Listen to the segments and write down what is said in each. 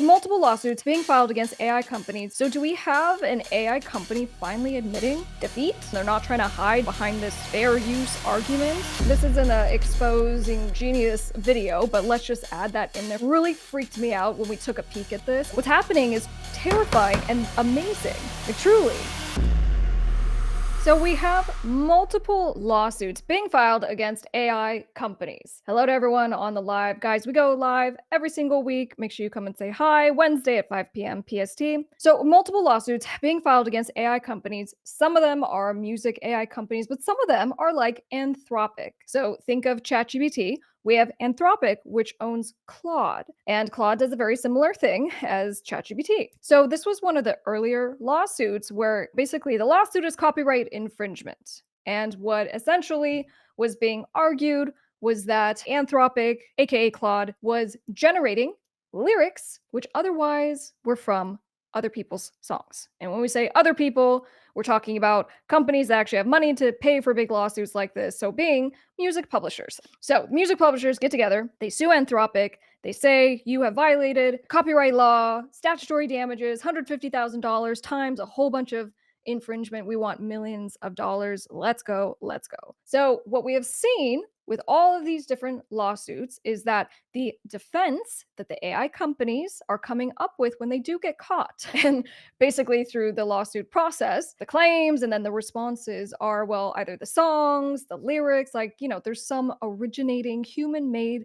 multiple lawsuits being filed against AI companies. So do we have an AI company finally admitting defeat? They're not trying to hide behind this fair use argument. This isn't an exposing genius video, but let's just add that in there. Really freaked me out when we took a peek at this. What's happening is terrifying and amazing. Like, truly. So we have multiple lawsuits being filed against AI companies. Hello to everyone on the live. Guys, we go live every single week. Make sure you come and say hi Wednesday at 5 p.m. PST. So multiple lawsuits being filed against AI companies. Some of them are music AI companies, but some of them are like Anthropic. So think of ChatGPT. We have Anthropic, which owns Claude, and Claude does a very similar thing as ChatGPT. So this was one of the earlier lawsuits where basically the lawsuit is copyright infringement. And what essentially was being argued was that Anthropic, aka Claude, was generating lyrics which otherwise were from other people's songs. And when we say other people, we're talking about companies that actually have money to pay for big lawsuits like this. So being music publishers. So music publishers get together, they sue Anthropic, they say you have violated copyright law, statutory damages, $150,000 times a whole bunch of infringement. We want millions of dollars. Let's go, let's go. So what we have seen with all of these different lawsuits is that the defense that the AI companies are coming up with when they do get caught, and basically through the lawsuit process, the claims and then the responses are, well, either the songs, the lyrics, like, there's some originating human-made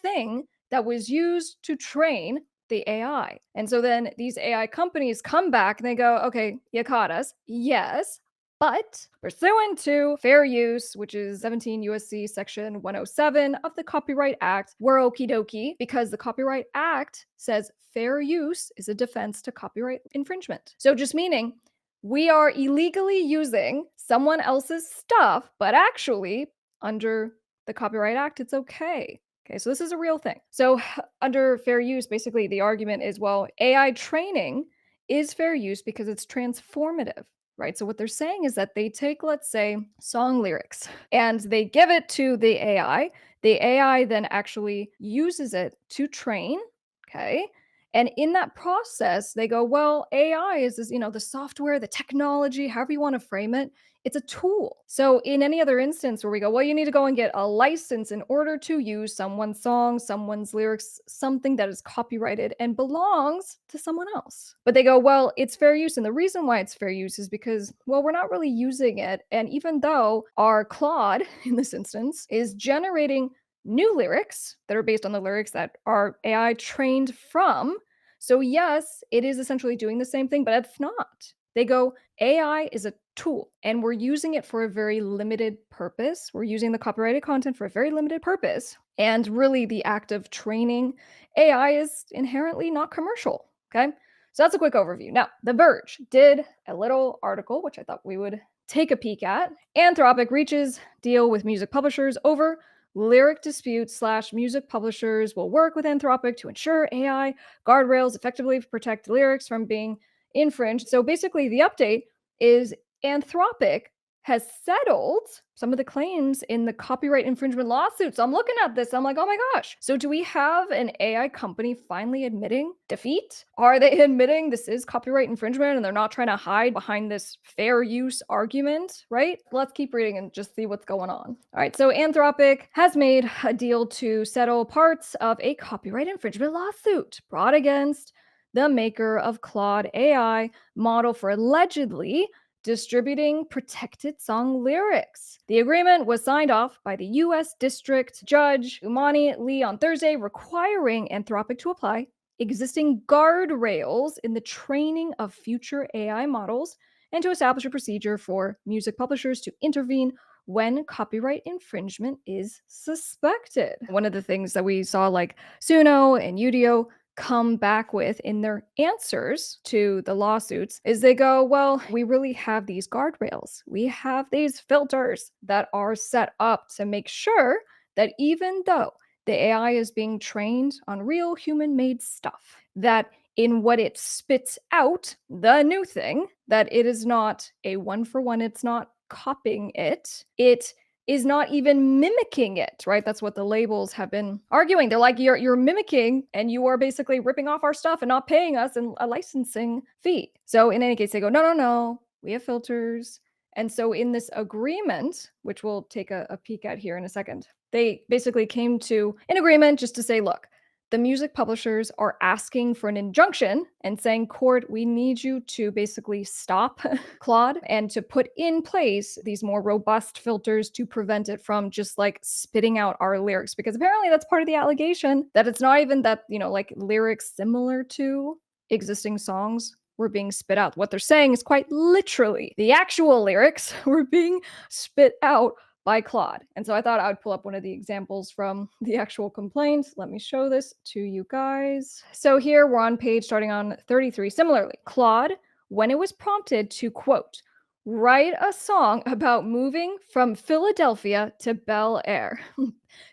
thing that was used to train the AI. And so then these AI companies come back and they go, okay, you caught us. Yes. But pursuant to fair use, which is 17 USC section 107 of the Copyright Act, we're okie dokie because the Copyright Act says fair use is a defense to copyright infringement. So just meaning we are illegally using someone else's stuff, but actually under the Copyright Act, it's okay. Okay, so this is a real thing. So under fair use, basically the argument is, well, AI training is fair use because it's transformative, right? So what they're saying is that they take, let's say, song lyrics and they give it to the AI. The AI then actually uses it to train, okay? And in that process, they go, well, AI is this, the software, the technology, however you want to frame it, it's a tool. So in any other instance where we go, well, you need to go and get a license in order to use someone's song, someone's lyrics, something that is copyrighted and belongs to someone else. But they go, well, it's fair use. And the reason why it's fair use is because, well, we're not really using it. And even though our Claude, in this instance, is generating new lyrics that are based on the lyrics that our AI trained from, so yes, it is essentially doing the same thing, but if not, they go, AI is a tool and we're using it for a very limited purpose. We're using the copyrighted content for a very limited purpose. And really the act of training AI is inherently not commercial, okay? So that's a quick overview. Now, The Verge did a little article, which I thought we would take a peek at. Anthropic reaches deal with music publishers over lyric disputes / music publishers will work with Anthropic to ensure AI guardrails effectively protect lyrics from being infringed. So basically the update is Anthropic has settled some of the claims in the copyright infringement lawsuit. So I'm looking at this, I'm like, oh my gosh. So do we have an AI company finally admitting defeat? Are they admitting this is copyright infringement and they're not trying to hide behind this fair use argument, right? Let's keep reading and just see what's going on. All right, so Anthropic has made a deal to settle parts of a copyright infringement lawsuit brought against the maker of Claude AI model for allegedly distributing protected song lyrics. The agreement was signed off by the U.S. District Judge Umani Lee on Thursday, requiring Anthropic to apply existing guardrails in the training of future AI models and to establish a procedure for music publishers to intervene when copyright infringement is suspected. One of the things that we saw, like Suno and Udio come back with in their answers to the lawsuits, is they go, well, we really have these guardrails. We have these filters that are set up to make sure that even though the AI is being trained on real human-made stuff, that in what it spits out, the new thing, that it is not a one-for-one, it's not copying it. It is not even mimicking it, right? That's what the labels have been arguing. They're like, you're mimicking and you are basically ripping off our stuff and not paying us a licensing fee. So in any case, they go, no, no, no, we have filters. And so in this agreement, which we'll take a peek at here in a second, they basically came to an agreement just to say, look, the music publishers are asking for an injunction and saying, court, we need you to basically stop Claude and to put in place these more robust filters to prevent it from just like spitting out our lyrics. Because apparently that's part of the allegation, that it's not even that, like lyrics similar to existing songs were being spit out. What they're saying is quite literally the actual lyrics were being spit out by Claude. And so I thought I would pull up one of the examples from the actual complaint. Let me show this to you guys. So here we're on page starting on 33. Similarly, Claude, when it was prompted to, quote, write a song about moving from Philadelphia to Bel Air,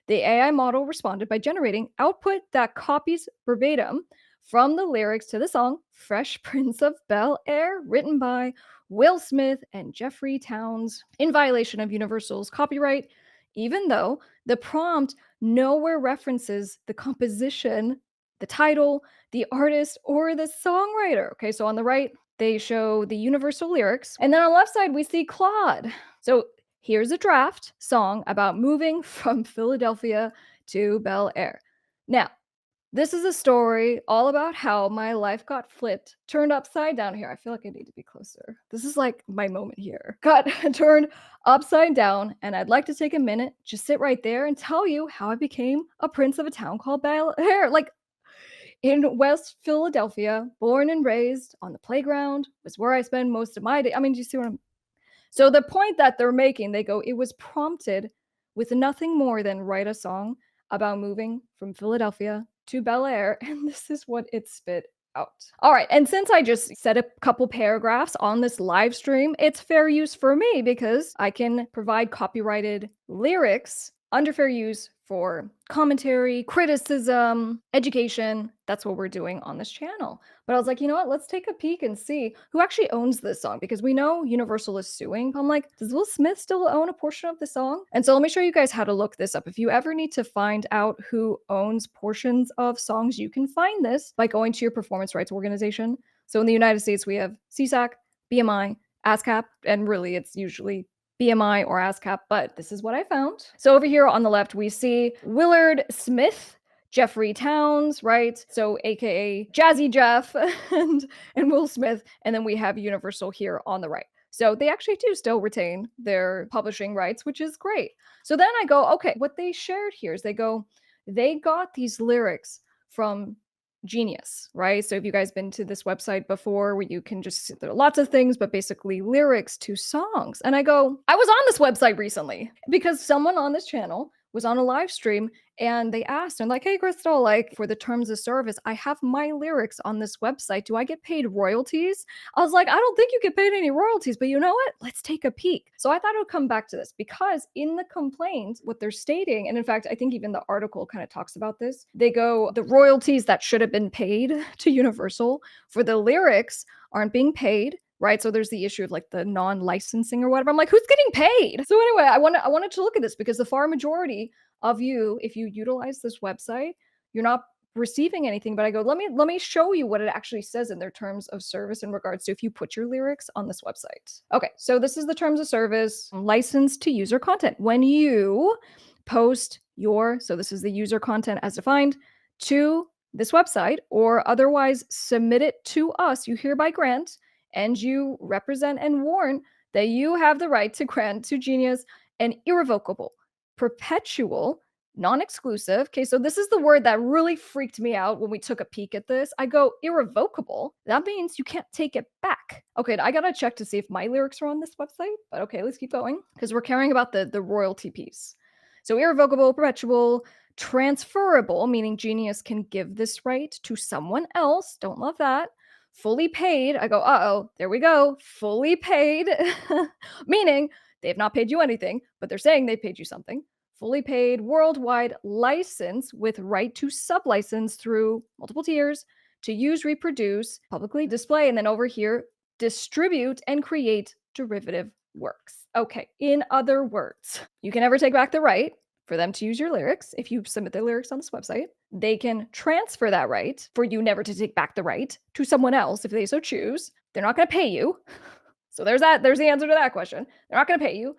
the AI model responded by generating output that copies verbatim from the lyrics to the song Fresh Prince of Bel Air, written by Will Smith and Jeffrey Towns, in violation of Universal's copyright, even though the prompt nowhere references the composition, the title, the artist, or the songwriter. Okay, so on the right, they show the Universal lyrics, and then on the left side, we see Claude. So here's a draft song about moving from Philadelphia to Bel Air. Now, this is a story all about how my life got flipped, turned upside down here. I feel like I need to be closer. This is like my moment here. Got turned upside down, and I'd like to take a minute, just sit right there and tell you how I became a prince of a town called Bel Air. Like in West Philadelphia, born and raised on the playground, was where I spend most of my day. I mean, do you see what I'm... So the point that they're making, they go, it was prompted with nothing more than write a song about moving from Philadelphia to Bel Air, and this is what it spit out. All right, and since I just said a couple paragraphs on this live stream, it's fair use for me because I can provide copyrighted lyrics under fair use for commentary, criticism, education. That's what we're doing on this channel. But I was like, you know what? Let's take a peek and see who actually owns this song, because we know Universal is suing. I'm like, does Will Smith still own a portion of the song? And so let me show you guys how to look this up. If you ever need to find out who owns portions of songs, you can find this by going to your performance rights organization. So in the United States, we have CSAC, BMI, ASCAP, and really it's usually BMI or ASCAP, but this is what I found. So over here on the left, we see Willard Smith, Jeffrey Towns, right? So AKA Jazzy Jeff and Will Smith. And then we have Universal here on the right. So they actually do still retain their publishing rights, which is great. So then I go, okay, what they shared here is they got these lyrics from Genius, right? So if you guys been to this website before where you can just, there are lots of things, but basically lyrics to songs. And I go, I was on this website recently because someone on this channel was on a live stream and they asked, and like, hey, Crystal, like for the terms of service, I have my lyrics on this website. Do I get paid royalties? I was like, I don't think you get paid any royalties, but you know what? Let's take a peek. So I thought I would come back to this because in the complaint, what they're stating, and in fact, I think even the article kind of talks about this, they go, the royalties that should have been paid to Universal for the lyrics aren't being paid. Right. So there's the issue of like the non-licensing or whatever. I'm like, who's getting paid? So anyway, I wanted to look at this because the far majority of you, if you utilize this website, you're not receiving anything. But I go, let me show you what it actually says in their terms of service in regards to if you put your lyrics on this website. Okay, so this is the terms of service, license to user content. When you post so this is the user content as defined, to this website or otherwise submit it to us, you hereby grant and you represent and warn that you have the right to grant to Genius an irrevocable, perpetual, non-exclusive. Okay, so this is the word that really freaked me out when we took a peek at this. I go, irrevocable? That means you can't take it back. Okay, I gotta check to see if my lyrics are on this website, but okay, let's keep going because we're caring about the royalty piece. So irrevocable, perpetual, transferable, meaning Genius can give this right to someone else. Don't love that. Fully paid. I go, uh-oh, there we go. Fully paid, meaning they have not paid you anything, but they're saying they paid you something. Fully paid worldwide license with right to sublicense through multiple tiers to use, reproduce, publicly display, and then over here, distribute and create derivative works. Okay, in other words, you can never take back the right for them to use your lyrics if you submit their lyrics on this website. They can transfer that right for you never to take back the right to someone else if they so choose. They're not going to pay you. So there's that. There's the answer to that question. They're not going to pay you.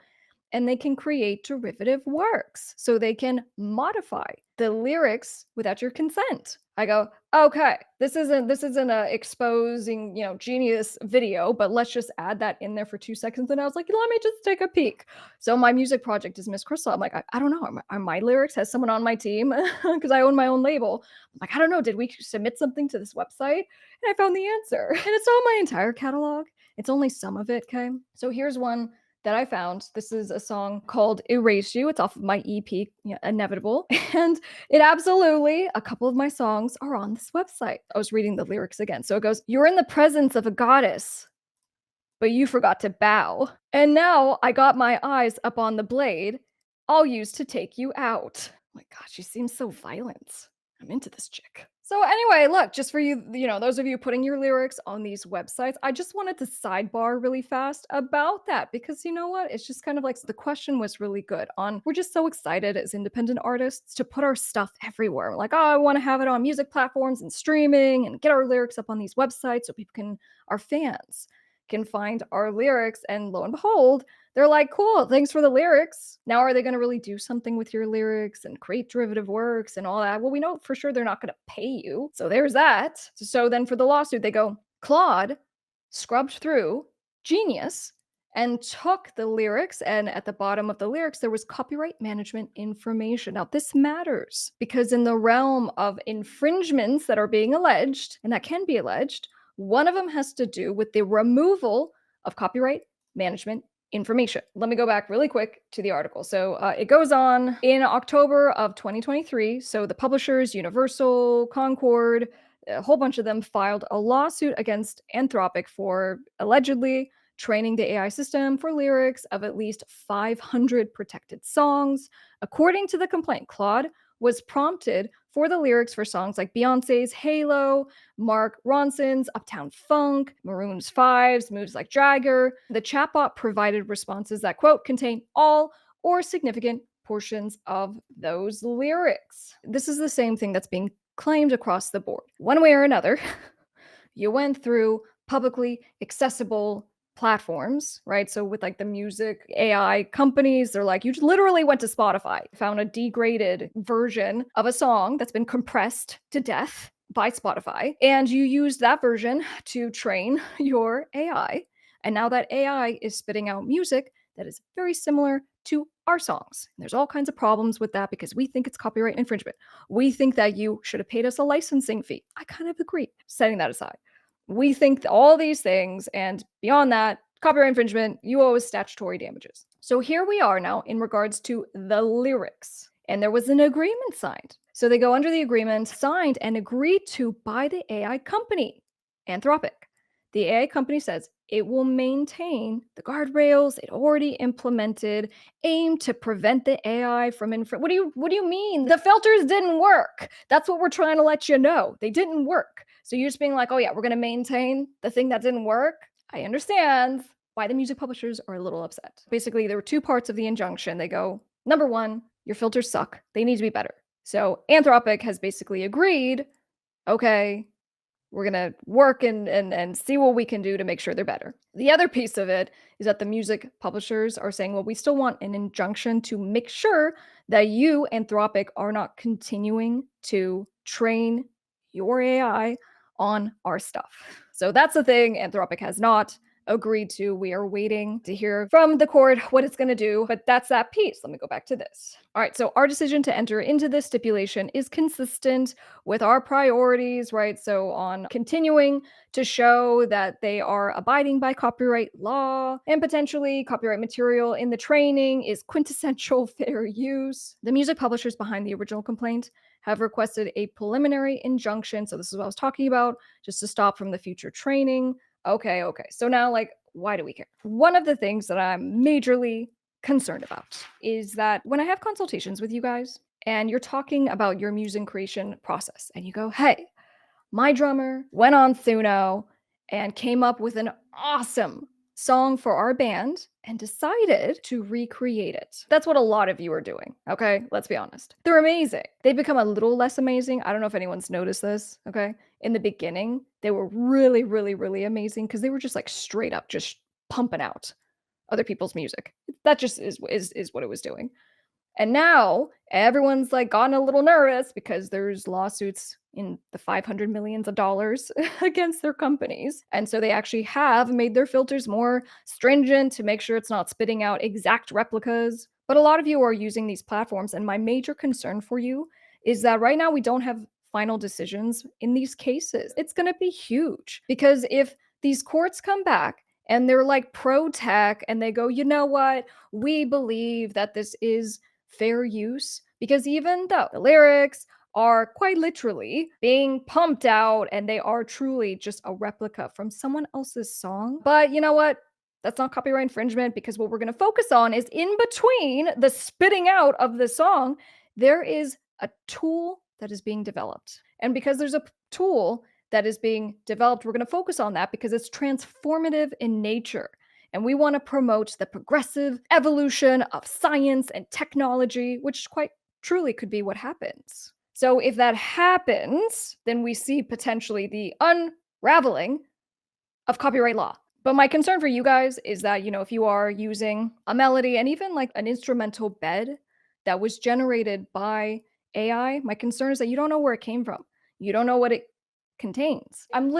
And they can create derivative works. So they can modify the lyrics without your consent. I go, okay, this isn't a exposing, genius video, but let's just add that in there for 2 seconds. And I was like, let me just take a peek. So my music project is Miss Crystal. I'm like, I don't know. Are my lyrics? Has someone on my team? Because I own my own label. I'm like, I don't know. Did we submit something to this website? And I found the answer. And it's not my entire catalog. It's only some of it, okay? So here's one that I found. This is a song called Erase You. It's off of my EP, Inevitable. And it absolutely, a couple of my songs are on this website. I was reading the lyrics again. So it goes, "You're in the presence of a goddess, but you forgot to bow. And now I got my eyes up on the blade I'll use to take you out." Oh my God, she seems so violent. I'm into this chick. So anyway, look, just for you, those of you putting your lyrics on these websites, I just wanted to sidebar really fast about that because you know what? It's just kind of like the question was really good on we're just so excited as independent artists to put our stuff everywhere. We're like, oh, I want to have it on music platforms and streaming and get our lyrics up on these websites so our fans can find our lyrics. And lo and behold, they're like, cool, thanks for the lyrics. Now, are they going to really do something with your lyrics and create derivative works and all that? Well, we know for sure they're not going to pay you. So there's that. So then for the lawsuit, they go, Claude scrubbed through Genius and took the lyrics. And at the bottom of the lyrics, there was copyright management information. Now, this matters because in the realm of infringements that are being alleged, and that can be alleged, one of them has to do with the removal of copyright management information. Let me go back really quick to the article. So it goes on in October of 2023. So the publishers, Universal, Concord, a whole bunch of them filed a lawsuit against Anthropic for allegedly training the AI system for lyrics of at least 500 protected songs. According to the complaint, Claude was prompted for the lyrics for songs like Beyonce's Halo, Mark Ronson's Uptown Funk, Maroon's Five's Moves Like Jagger. The chatbot provided responses that, quote, contain all or significant portions of those lyrics. This is the same thing that's being claimed across the board. One way or another, you went through publicly accessible platforms, right? So with like the music AI companies, they're like, you literally went to Spotify, found a degraded version of a song that's been compressed to death by Spotify, and you used that version to train your AI. And now that AI is spitting out music that is very similar to our songs. And there's all kinds of problems with that because we think it's copyright infringement. We think that you should have paid us a licensing fee. I kind of agree, setting that aside. We think all these things, and beyond that, copyright infringement, you owe us statutory damages. So here we are now in regards to the lyrics. And there was an agreement signed. So they go under the agreement, signed and agreed to by the AI company, Anthropic. The AI company says it will maintain the guardrails it already implemented, aimed to prevent the AI from What do you mean? The filters didn't work. That's what we're trying to let you know. They didn't work. So you're just being like, oh yeah, we're going to maintain the thing that didn't work. I understand why the music publishers are a little upset. Basically, there were two parts of the injunction. They go, number one, your filters suck. They need to be better. So Anthropic has basically agreed, okay, we're going to work and see what we can do to make sure they're better. The other piece of it is that the music publishers are saying, well, we still want an injunction to make sure that you, Anthropic, are not continuing to train your AI on our stuff. So that's the thing Anthropic has not agreed to. We are waiting to hear from the court what it's going to do, but that's that piece. Let me go back to this. All right, so our decision to enter into this stipulation is consistent with our priorities, right? So on continuing to show that they are abiding by copyright law and potentially copyright material in the training is quintessential fair use. The music publishers behind the original complaint have requested a preliminary injunction. So this is what I was talking about, just to stop from the future training. Okay. So now, why do we care? One of the things that I'm majorly concerned about is that when I have consultations with you guys and you're talking about your music creation process and you go, hey, my drummer went on Suno and came up with an awesome song for our band and decided to recreate it. That's what a lot of you are doing, okay? Let's be honest. They're amazing. They've become a little less amazing. I don't know if anyone's noticed this, okay? In the beginning, they were really, really, really amazing because they were just like straight up just pumping out other people's music. That just is what it was doing. And now everyone's like gotten a little nervous because there's lawsuits in the 500 millions of dollars against their companies. And so they actually have made their filters more stringent to make sure it's not spitting out exact replicas. But a lot of you are using these platforms. And my major concern for you is that right now we don't have final decisions in these cases. It's going to be huge because if these courts come back and they're like pro tech and they go, you know what? We believe that this is fair use, because even though the lyrics are quite literally being pumped out and they are truly just a replica from someone else's song, but you know what? That's not copyright infringement, because what we're going to focus on is in between the spitting out of the song, there is a tool that is being developed. And because there's a tool that is being developed, we're going to focus on that because it's transformative in nature. And we want to promote the progressive evolution of science and technology, which quite truly could be what happens. So if that happens, then we see potentially the unraveling of copyright law. But my concern for you guys is that, if you are using a melody and even like an instrumental bed that was generated by AI, my concern is that you don't know where it came from. You don't know what it contains. I'm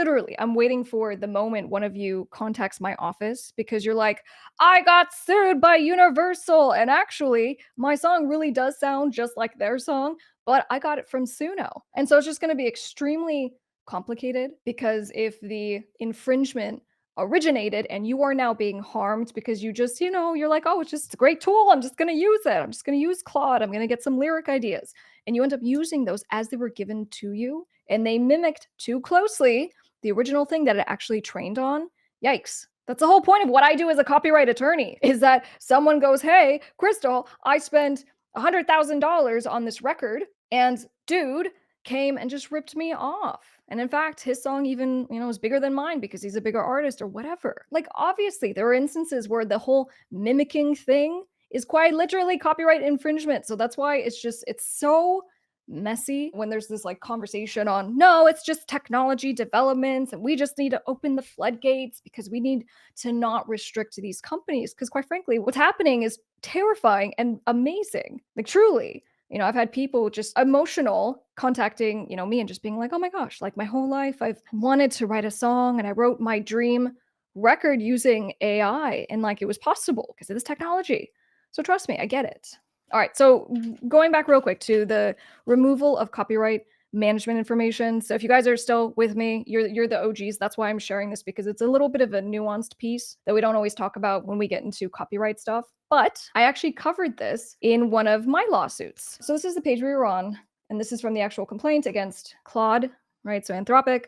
waiting for the moment one of you contacts my office because you're like, I got sued by Universal. And actually, my song really does sound just like their song, but I got it from Suno. And so it's just going to be extremely complicated, because if the infringement originated and you are now being harmed because you just, you're like, oh, it's just a great tool. I'm just going to use it. I'm just going to use Claude. I'm going to get some lyric ideas. And you end up using those as they were given to you, and they mimicked too closely the original thing that it actually trained on. Yikes. That's the whole point of what I do as a copyright attorney, is that someone goes, hey, Crystal, I spent $100,000 on this record, and dude came and just ripped me off. And in fact, his song even, is bigger than mine because he's a bigger artist or whatever. Like, obviously, there are instances where the whole mimicking thing is quite literally copyright infringement. So that's why it's so messy when there's this like conversation on, no, it's just technology developments and we just need to open the floodgates because we need to not restrict these companies. Because quite frankly, what's happening is terrifying and amazing. Like, truly. I've had people just emotional contacting, me and just being like, oh my gosh, like my whole life I've wanted to write a song and I wrote my dream record using AI, and like it was possible because of this technology. So trust me, I get it. All right, so going back real quick to the removal of copyright management information. So if you guys are still with me, you're the OGs. That's why I'm sharing this, because it's a little bit of a nuanced piece that we don't always talk about when we get into copyright stuff. But I actually covered this in one of my lawsuits. So this is the page we were on, and this is from the actual complaint against Claude, right? So Anthropic.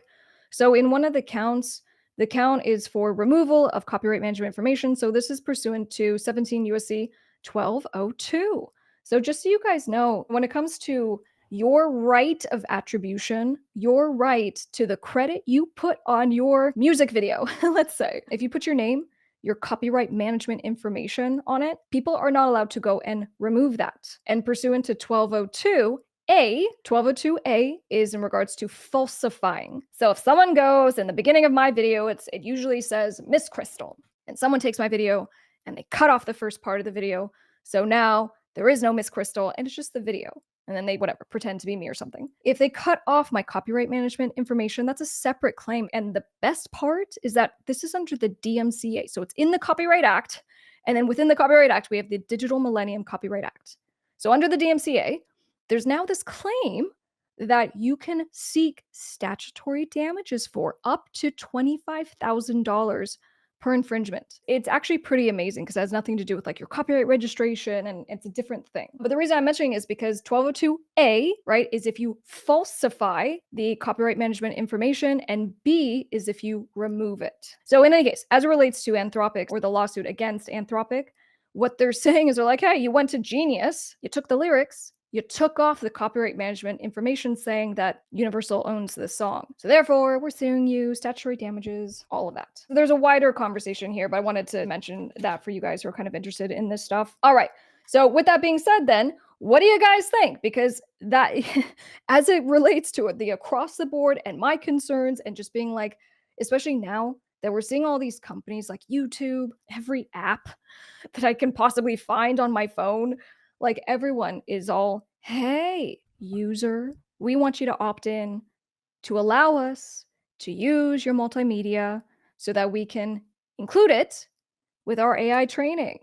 So in one of the counts, the count is for removal of copyright management information. So this is pursuant to 17 USC 1202. So just so you guys know, when it comes to your right of attribution, your right to the credit you put on your music video, let's say, if you put your name, your copyright management information on it, people are not allowed to go and remove that. And pursuant to 1202A is in regards to falsifying. So if someone goes in the beginning of my video, it usually says Miss Crystal, and someone takes my video and they cut off the first part of the video. So now there is no Miss Crystal and it's just the video. And then they, pretend to be me or something. If they cut off my copyright management information, that's a separate claim. And the best part is that this is under the DMCA. So it's in the Copyright Act. And then within the Copyright Act, we have the Digital Millennium Copyright Act. So under the DMCA, there's now this claim that you can seek statutory damages for up to $25,000 per infringement. It's actually pretty amazing because it has nothing to do with like your copyright registration, and it's a different thing. But the reason I'm mentioning is because 1202A, right, is if you falsify the copyright management information, and B is if you remove it. So in any case, as it relates to Anthropic or the lawsuit against Anthropic, what they're saying is they're like, hey, you went to Genius, you took the lyrics, You took off the copyright management information saying that Universal owns this song. So therefore, we're suing you, statutory damages, all of that. So there's a wider conversation here, but I wanted to mention that for you guys who are kind of interested in this stuff. All right. So with that being said, then, what do you guys think? Because that, as it relates to it, the across the board and my concerns and just being like, especially now that we're seeing all these companies like YouTube, every app that I can possibly find on my phone, like everyone is all, hey, user, we want you to opt in to allow us to use your multimedia so that we can include it with our AI training.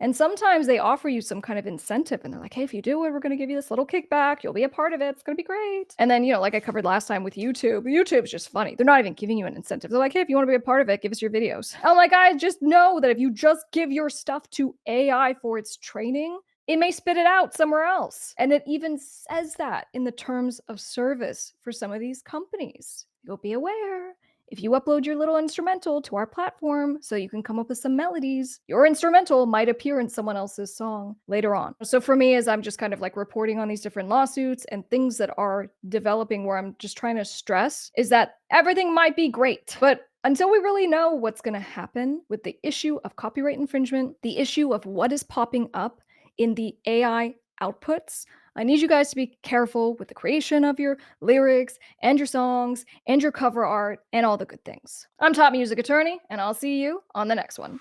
And sometimes they offer you some kind of incentive and they're like, hey, if you do it, we're going to give you this little kickback. You'll be a part of it. It's going to be great. And then, like I covered last time with YouTube, YouTube's just funny. They're not even giving you an incentive. They're like, hey, if you want to be a part of it, give us your videos. I'm like, I just know that if you just give your stuff to AI for its training, it may spit it out somewhere else. And it even says that in the terms of service for some of these companies. You'll be aware. If you upload your little instrumental to our platform so you can come up with some melodies, your instrumental might appear in someone else's song later on. So for me, as I'm just kind of like reporting on these different lawsuits and things that are developing where I'm just trying to stress is that everything might be great, but until we really know what's going to happen with the issue of copyright infringement, the issue of what is popping up in the AI outputs, I need you guys to be careful with the creation of your lyrics and your songs and your cover art and all the good things. I'm Top Music Attorney, and I'll see you on the next one.